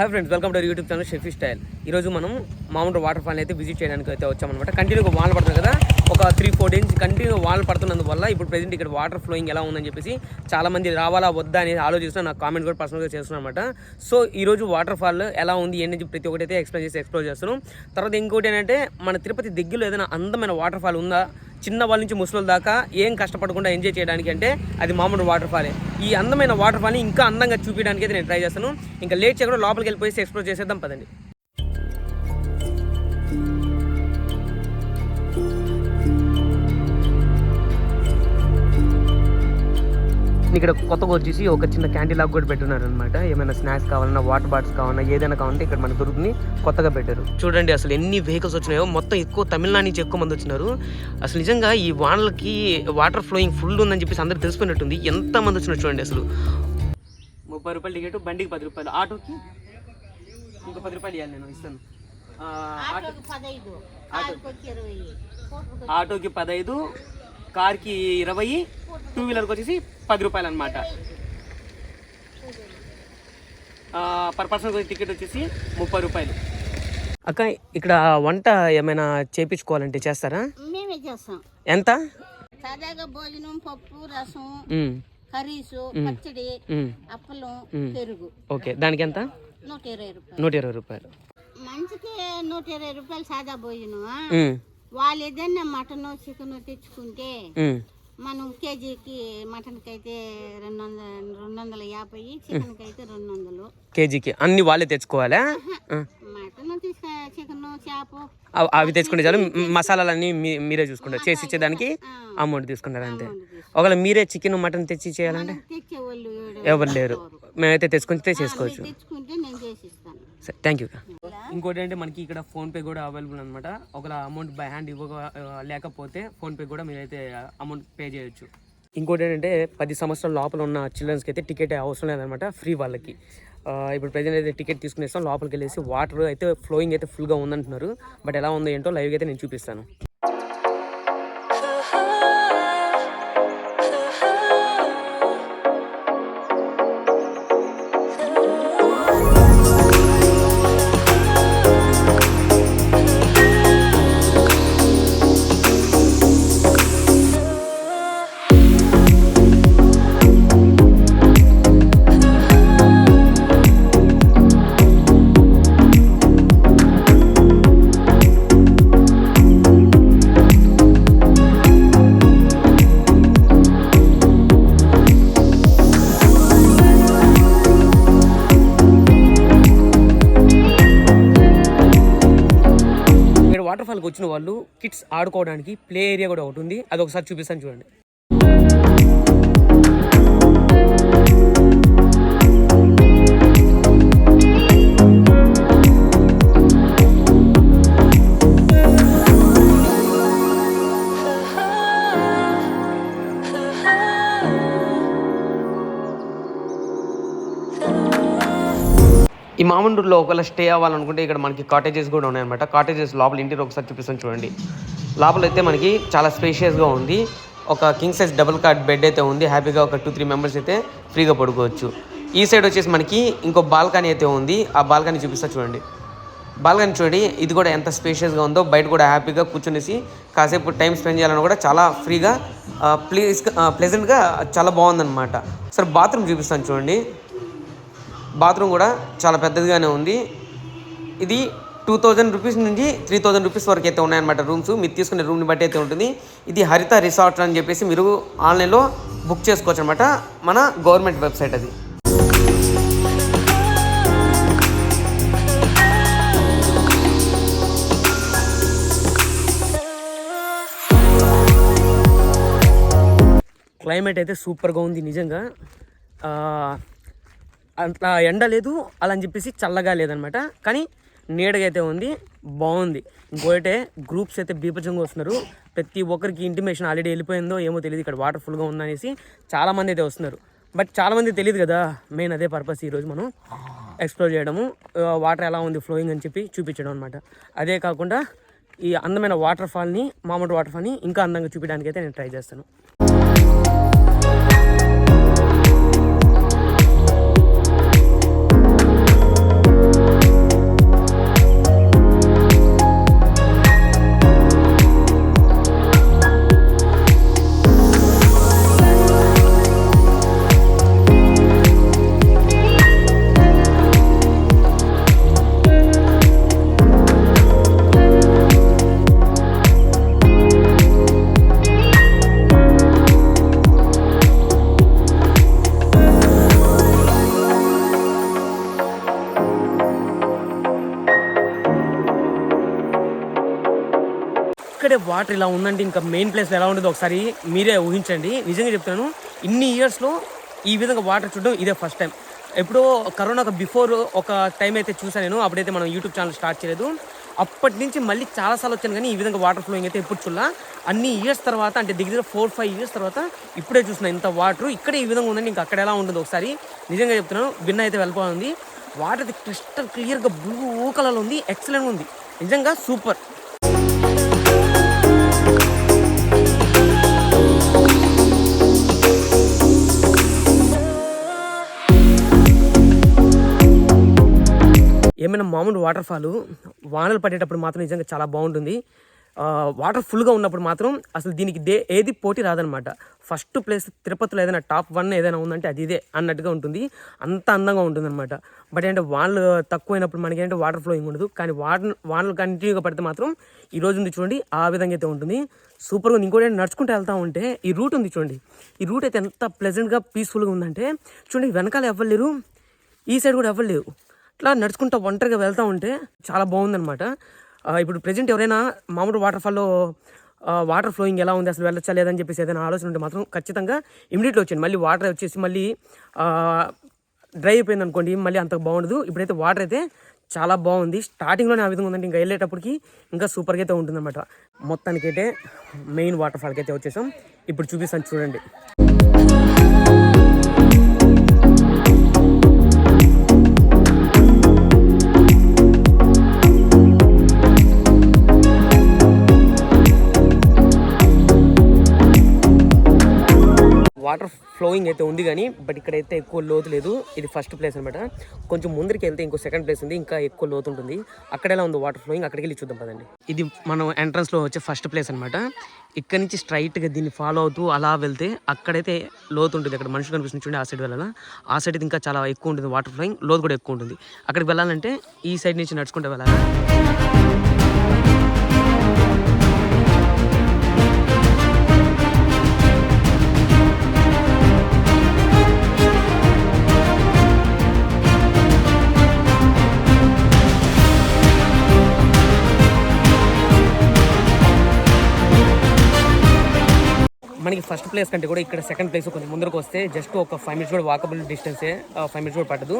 Hi friends, welcome to YouTube channel Shafi style. ఈరోజు మనం మామూలు వాటర్ ఫాల్ అయితే విజిట్ చేయడానికి అయితే వచ్చామన్నమాట. కంటిన్యూగా వానలు పడుతుంది కదా, ఒక 3-4 డేస్ కంటిన్యూ వానలు పడుతున్నందువల్ల ఇప్పుడు ప్రెజెంట్ ఇక్కడ వాటర్ ఫ్లోయింగ్ ఎలా ఉందని చెప్పేసి చాలామంది రావాలా వద్దా అనేది ఆలోచిస్తున్నా. నాకు కామెంట్ కూడా పర్సనల్గా చేస్తున్నాను అనమాట. సో ఈరోజు వాటర్ ఫాల్ ఎలా ఉంది ఏంటని ప్రతి ఒక్కటి అయితే ఎక్స్ప్లోర్ చేస్తున్నాం. తర్వాత ఇంకోటి ఏంటంటే, మన తిరుపతి దగ్గరలో ఏదైనా అందమైన వాటర్ ఫాల్ ఉందా, చిన్న వాళ్ళ నుంచి ముసలి దాకా ఏం కష్టపడకుండా ఎంజాయ్ చేయడానికి అంటే అది మామూలు వాటర్ ఫాలే. ఈ అందమైన వాటర్ ఫాల్ని ఇంకా అందంగా చూపించడానికి అయితే నేను ట్రై చేస్తాను. ఇంకా లేట్ చేయకుండా లోపలికి వెళ్ళిపోయి ఎక్స్ప్లోర్ చేసేద్దాం పదండి. ఇక్కడ కొత్తగా వచ్చేసి ఒక చిన్న క్యాంటీన్ లాగా కూడా పెట్టున్నారు అనమాట. ఏమైనా స్నాక్స్ కావాలన్నా, వాటర్ బాటిల్స్ కావాలన్నా, ఏదైనా కావాలంటే ఇక్కడ మనకు దొరుకుతుంది. కొత్తగా పెట్టారు. చూడండి అసలు ఎన్ని వెహికల్స్ వచ్చినాయో. మొత్తం ఎక్కువ తమిళనాడు నుంచి ఎక్కువ మంది వచ్చినారు. అసలు నిజంగా ఈ వానలకి వాటర్ ఫ్లోయింగ్ ఫుల్ ఉందని చెప్పేసి అందరూ తెలిసిపోయినట్టుంది. ఎంత మంది వచ్చినారు చూడండి. అసలు 30 రూపాయలు టికెట్, బండికి 10 రూపాయలు, ఆటోకి ఇంకా 10 రూపాయలు ఇవ్వాలి, నేను ఇస్తాను. ఆటోకి 15, కార్కి 20, 2 వీలర్కి వచ్చేసి 10 రూపాయలు అనమాట. పర్ పర్సన్ టికెట్ వచ్చేసి 30 రూపాయలు. అక్క, ఇక్కడ వంట ఏమైనా చేపించుకోవాలంటే చేస్తారా? మేమే చేస్తాం. ఎంత? సాదాగా భోజనం, పప్పు, రసం, కర్రీసు, పచ్చడి, అప్పలం, పెరుగు. ఓకే, దానికి ఎంత? 120 రూపాయలు. మంచికి 120 రూపాయలు సాదా భోజనం. వాళ్ళు ఏదైనా మటన్ చికెన్ తెచ్చుకుంటే మనం కేజీకి మటన్కి అయితే 250, చికెన్కి అయితే 200 కేజీకి. అన్ని వాళ్ళే తెచ్చుకోవాలా? మటన్ చికెన్, చేప అవి తెచ్చుకుంటే చాలు. మసాలాలన్నీ మీరే చూసుకుంటారు, చేసి ఇచ్చేదానికి అమౌంట్ తీసుకుంటారు అంతే. ఒకవేళ మీరే చికెన్ మటన్ తెచ్చి చేయాలంటే తెచ్చేవాళ్ళు ఎవరు లేరు. మేమైతే తెచ్చుకుంటే చేసుకోవచ్చు. తెచ్చుకుంటే నేను చేసిస్తాను. సరే, థ్యాంక్ యూ. ఇంకోటి అంటే మనకి ఇక్కడ ఫోన్పే కూడా అవైలబుల్ అనమాట. ఒకవేళ అమౌంట్ బై హ్యాండ్ లేకపోతే ఫోన్పే కూడా మీరైతే అమౌంట్ పే చేయొచ్చు. ఇంకోటి ఏంటంటే 10 సంవత్సరాల లోపల ఉన్న చిల్డ్రన్స్కి అయితే టికెట్ అవసరం లేదనమాట, ఫ్రీ వాళ్ళకి. ఇప్పుడు ప్రజెంట్ అయితే టికెట్ తీసుకునేస్తాం. లోపలికి వెళ్ళేసి వాటర్ అయితే ఫ్లోయింగ్ అయితే ఫుల్గా ఉందంటున్నారు. బట్ ఎలా ఉందో ఏంటో లైవ్గా అయితే నేను చూపిస్తాను. వాటర్ ఫాల్కి వచ్చిన వాళ్ళు కిడ్స్ ఆడుకోవడానికి ప్లే ఏరియా కూడా ఒకటి ఉంది. అది ఒకసారి చూపిస్తాను చూడండి. ఈ మామండూరులో ఒకవేళ స్టే అవ్వాలనుకుంటే ఇక్కడ మనకి కాటేజెస్ కూడా ఉన్నాయన్నమాట. కాటేజెస్ లోపల ఇంటీరియర్ ఒకసారి చూపిస్తాను చూడండి. లోపల అయితే మనకి చాలా స్పేషియస్గా ఉంది. ఒక king size double cot bed అయితే ఉంది. హ్యాపీగా ఒక 2-3 మెంబర్స్ అయితే ఫ్రీగా పడుకోవచ్చు. ఈ సైడ్ వచ్చేసి మనకి ఇంకో బాల్కనీ అయితే ఉంది. ఆ బాల్కనీ చూపిస్తా చూడండి. బాల్కనీ చూడండి, ఇది కూడా ఎంత స్పేషియస్గా ఉందో. బయట కూడా హ్యాపీగా కూర్చునేసి కాసేపు టైం స్పెండ్ చేయాలని కూడా చాలా ఫ్రీగా ప్లెజెంట్గా చాలా బాగుందన్నమాట. సరే, బాత్రూమ్ చూపిస్తాను చూడండి. బాత్రూమ్ కూడా చాలా పెద్దదిగానే ఉంది. ఇది 2000 రూపీస్ నుంచి 3000 రూపీస్ వరకు అయితే ఉన్నాయన్నమాట రూమ్స్. మీరు తీసుకునే రూమ్ని బట్టి అయితే ఉంటుంది. ఇది హరిత రిసార్ట్ అని చెప్పేసి మీరు ఆన్లైన్లో బుక్ చేసుకోవచ్చు అనమాట. మన గవర్నమెంట్ వెబ్సైట్ అది. క్లైమేట్ అయితే సూపర్గా ఉంది నిజంగా. అంత ఎండ లేదు, అలా అని చెప్పేసి చల్లగా లేదనమాట. కానీ నీడగా అయితే ఉంది, బాగుంది. ఇంకోటే గ్రూప్స్ అయితే బీభత్సంగా వస్తున్నారు. ప్రతి ఒక్కరికి ఇంటిమేషన్ ఆల్రెడీ వెళ్ళిపోయిందో ఏమో తెలియదు, ఇక్కడ వాటర్ ఫుల్గా ఉందనేసి చాలామంది అయితే వస్తున్నారు. బట్ చాలామంది తెలియదు కదా, మెయిన్ అదే పర్పస్ ఈరోజు మనం ఎక్స్ప్లోర్ చేయడము, వాటర్ ఎలా ఉంది ఫ్లోయింగ్ అని చెప్పి చూపించడం అనమాట. అదే కాకుండా ఈ అందమైన వాటర్ ఫాల్ని, మామూలు వాటర్ ఫాల్ని ఇంకా అందంగా చూపించడానికి అయితే నేను ట్రై చేస్తాను. ఇక్కడే వాటర్ ఇలా ఉందంటే ఇంకా మెయిన్ ప్లేస్లో ఎలా ఉండదో ఒకసారి మీరే ఊహించండి. నిజంగా చెప్తున్నాను, ఇన్ని ఇయర్స్లో ఈ విధంగా వాటర్ చూడడం ఇదే ఫస్ట్ టైం. ఎప్పుడో కరోనాకు బిఫోర్ ఒక టైం అయితే చూసాను నేను, అప్పుడైతే మనం యూట్యూబ్ ఛానల్ స్టార్ట్ చేయలేదు. అప్పటి నుంచి మళ్ళీ చాలాసార్లు వచ్చాను కానీ ఈ విధంగా వాటర్ ఫ్లోయింగ్ అయితే ఎప్పుడు చూడాల. అన్ని ఇయర్స్ తర్వాత, అంటే దగ్గర 4-5 ఇయర్స్ తర్వాత ఇప్పుడే చూసిన ఇంత వాటర్ ఇక్కడే ఈ విధంగా ఉందండి. ఇంకా అక్కడ ఎలా ఉంటుందో ఒకసారి నిజంగా చెప్తున్నాను, భిన్న అయితే వెళ్ళిపోతుంది. వాటర్ అయితే క్రిస్టల్ క్లియర్గా బ్లూ కలర్లో ఉంది, ఎక్సలెంట్ ఉంది, నిజంగా సూపర్. ఏమైనా మామూలు వాటర్ ఫాల్ వానలు పడేటప్పుడు మాత్రం నిజంగా చాలా బాగుంటుంది. వాటర్ ఫుల్గా ఉన్నప్పుడు మాత్రం అసలు దీనికి ఏది పోటీ రాదనమాట. ఫస్ట్ ప్లేస్ తిరుపతిలో ఏదైనా టాప్ 1 ఏదైనా ఉందంటే అది ఇదే అన్నట్టుగా ఉంటుంది, అంత అందంగా ఉంటుంది అనమాట. బట్ ఏంటంటే వానలు తక్కువైనప్పుడు మనకి ఏంటంటే వాటర్ ఫ్లోయింగ్ ఉండదు. కానీ వానలు కంటిన్యూగా పడితే మాత్రం ఈ రోజు ఉంది చూడండి ఆ విధంగా అయితే ఉంటుంది, సూపర్గా ఉంది. ఇంకోటి నడుచుకుంటూ వెళ్తూ ఉంటే ఈ రూట్ ఉంది చూడండి, ఈ రూట్ అయితే ఎంత ప్లెజెంట్గా పీస్ఫుల్గా ఉందంటే చూడండి, వెనకాల ఎవ్వలేరు, ఈ సైడ్ కూడా ఎవ్వలేరు, అట్లా నడుచుకుంటూ ఒంటరిగా వెళ్తూ ఉంటే చాలా బాగుందనమాట. ఇప్పుడు ప్రజెంట్ ఎవరైనా మామూలు వాటర్ ఫాల్లో వాటర్ ఫ్లోయింగ్ ఎలా ఉంది, అసలు వెళ్ళచ్చా లేదని చెప్పేసి ఏదైనా ఆలోచన ఉంటే మాత్రం ఖచ్చితంగా ఇమీడియట్లీ వచ్చేయండి. మళ్ళీ వాటర్ వచ్చేసి మళ్ళీ డ్రై అయిపోయింది అనుకోండి, మళ్ళీ అంత బాగుండదు. ఇప్పుడైతే వాటర్ అయితే చాలా బాగుంది, స్టార్టింగ్లోనే ఆ విధంగా ఉందంటే ఇంకా వెళ్ళేటప్పటికి ఇంకా సూపర్గా అయితే ఉంటుందన్నమాట. మొత్తానికైతే మెయిన్ వాటర్ ఫాల్కి అయితే వచ్చేసాం, ఇప్పుడు చూపిస్తాను చూడండి. వాటర్ ఫ్లోయింగ్ అయితే ఉంది కానీ బట్ ఇక్కడైతే ఎక్కువ లోతు లేదు. ఇది ఫస్ట్ ప్లేస్ అనమాట. కొంచెం ముందరికి వెళ్తే ఇంకో సెకండ్ ప్లేస్ ఉంది, ఇంకా ఎక్కువ లోతు ఉంటుంది. అక్కడ ఎలా ఉంది వాటర్ ఫ్లోయింగ్, అక్కడికి వెళ్ళి చూద్దాం పదండి. ఇది మనం ఎంట్రన్స్లో వచ్చే ఫస్ట్ ప్లేస్ అనమాట. ఇక్కడ నుంచి స్ట్రైట్గా దీన్ని ఫాలో అవుతూ అలా వెళ్తే అక్కడైతే లోతు ఉంటుంది. అక్కడ మనుషులు కనిపిస్తుంది చూడండి, ఆ సైడ్ వెళ్ళాలా. ఆ సైడ్ అయితే ఇంకా చాలా ఎక్కువ ఉంటుంది వాటర్ ఫ్లోయింగ్, లోతు కూడా ఎక్కువ ఉంటుంది. అక్కడికి వెళ్ళాలంటే ఈ సైడ్ నుంచి నడుచుకుంటూ వెళ్ళాలి. మనకి ఫస్ట్ ప్లేస్ కంటే కూడా ఇక్కడ సెకండ్ ప్లేస్ కొంచెం ముందరకు వస్తే జస్ట్ ఒక 5 మినిట్స్ కూడా వాకబుల్ డిస్టెన్సే, 5 మినిట్స్ కూడా పట్టదు.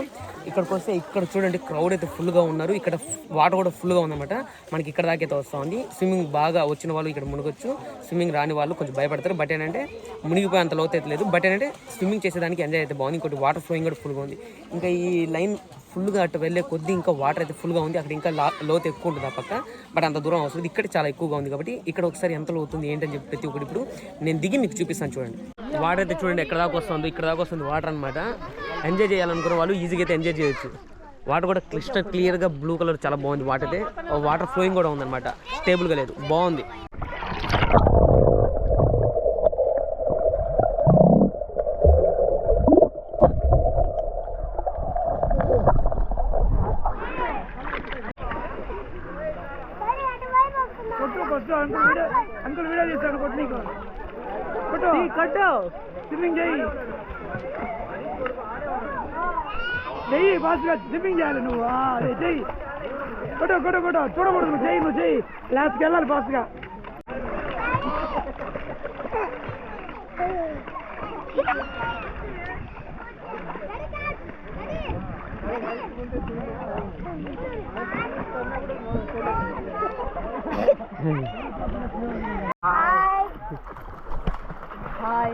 ఇక్కడికి వస్తే ఇక్కడ చూడండి క్రౌడ్ అయితే ఫుల్గా ఉన్నారు, ఇక్కడ వాటర్ కూడా ఫుల్గా ఉందన్నమాట. మనకి ఇక్కడ దాకా అయితే వస్తూ ఉంది. స్విమ్మింగ్ బాగా వచ్చిన వాళ్ళు ఇక్కడ మునగొచ్చు, స్విమ్మింగ్ రాని వాళ్ళు కొంచెం భయపడతారు. బట్ ఏంటంటే మునిగిపోయి అంత లోతు అయితే లేదు. బట్ ఏంటంటే స్విమ్మింగ్ చేసేదానికి ఎంజాయ్ అయితే బాగుంది. ఇంకోటి వాటర్ ఫ్లోయింగ్ కూడా ఫుల్గా ఉంది. ఇంకా ఈ లైన్ ఫుల్గా అటు వెళ్ళే కొద్దీ ఇంకా వాటర్ అయితే ఫుల్గా ఉంది. అక్కడ ఇంకా లోతు ఎక్కువ ఉంటుంది ఆ పక్క, బట్ అంత దూరం అవసరం. ఇక్కడ చాలా ఎక్కువగా ఉంది కాబట్టి ఇక్కడ ఒకసారి ఎంత లోతుంది ఏంటని చెప్పి ప్రతి ఒక్కటి ఇప్పుడు నేను దిగి మీకు చూపిస్తాను చూడండి. వాటర్ అయితే చూడండి ఎక్కడ దాకా వస్తుంది, ఇక్కడ దాకా వస్తుంది వాటర్ అనమాట. ఎంజాయ్ చేయాలనుకున్న వాళ్ళు ఈజీగా అయితే ఎంజాయ్ చేయొచ్చు. వాటర్ కూడా క్లిస్టర్ క్లియర్గా బ్లూ కలర్ చాలా బాగుంది. వాటర్ అయితే వాటర్ ఫ్లోయింగ్ కూడా ఉందన్నమాట, స్టేబుల్గా లేదు, బాగుంది. అంకుల్ వీడియో చేస్తాడు, కొట్టు నీకు కట్టు స్విమ్మింగ్ చేయి చెయ్యి ఫాస్ట్గా స్విమ్మింగ్ చేయాలి నువ్వు, చెయ్యి కొట్టు కొట్టు కొట్టు చూడకూడదు, నువ్వు చెయ్యి లాస్ట్కి వెళ్ళాలి ఫాస్ట్గా. హాయ్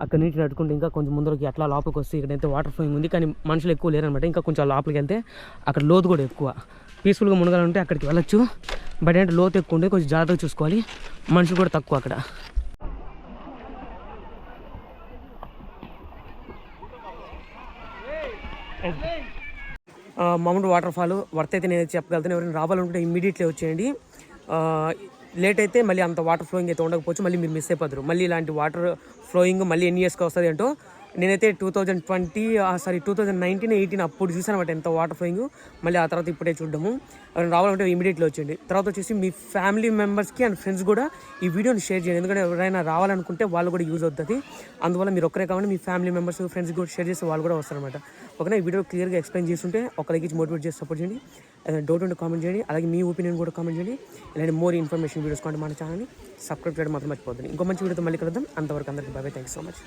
అక్కడ నుంచి నడుచుకుంటే ఇంకా కొంచెం ముందరకి అట్లా లోపలికి వస్తే ఇక్కడైతే వాటర్ ఫ్లోయింగ్ ఉంది, కానీ మనుషులు ఎక్కువ లేరనమాట. ఇంకా కొంచెం లోపలికి వెళ్తే అక్కడ లోతు కూడా ఎక్కువ, పీస్ఫుల్గా మునగాలంటే అక్కడికి వెళ్ళొచ్చు. బట్ ఏంటంటే లోతు ఎక్కువ ఉంటే కొంచెం జాగ్రత్తగా చూసుకోవాలి, మనుషులు కూడా తక్కువ అక్కడ. మామూలు వాటర్ ఫాల్ వర్త్ అయితే నేను చెప్పగలుగుతాను. ఎవరైనా రావాలనుకుంటే ఇమ్మీడియట్లీ వచ్చేయండి. లేట్ అయితే మళ్ళీ అంత వాటర్ ఫ్లోయింగ్ అయితే ఉండకపోవచ్చు, మళ్ళీ మీరు మిస్ అయిపోతారు. మళ్ళీ ఇలాంటి వాటర్ ఫ్లోయింగ్ మళ్ళీ ఎన్ని ఇయర్స్కి వస్తుంది అంటూ నేనైతే 2019-18 అప్పుడు చూసాను అనమాట ఎంత వాటర్ ఫ్లోయింగ్. మళ్ళీ ఆ తర్వాత ఇప్పుడే చూడడము. ఎవరైనా రావాలంటే ఇమీడియట్లీ వచ్చేయండి. తర్వాత వచ్చేసి మీ ఫ్యామిలీ మెంబర్స్కి అండ్ ఫ్రెండ్స్ కూడా ఈ వీడియోని షేర్ చేయండి. ఎందుకంటే ఎవరైనా రావాలనుకుంటే వాళ్ళు కూడా యూజ్ అవుతుంది. అందువల్ల మీరు ఒక్కరే కావాలి, మీ ఫ్యామిలీ మెంబర్స్ ఫ్రెండ్స్ కూడా షేర్ చేస్తే వాళ్ళు కూడా వస్తారనమాట. ఓకేనా, ఈ వీడియో క్లియర్గా ఎక్స్ప్లెయిన్ చేస్తుంటే ఒకరికి మోటివేట్ చేసి సపోర్ట్ చేయండి. ఏదైనా డౌట్ ఉంటే కామెంట్ చేయండి. అలాగే మీ ఒపీనియన్ కూడా కామెంట్ చేయండి. ఇలాంటి మోర్ ఇన్ఫర్మేషన్ వీడియోస్ కొంటే మన ఛానల్ని సబ్స్క్రైబ్ చేయడం మాత్రం మర్చిపోతుంది. ఇంకో మంచి వీడియోతో మళ్ళీ కలుద్దాం. అంతవరకు అందరికీ bye. Thank you so much.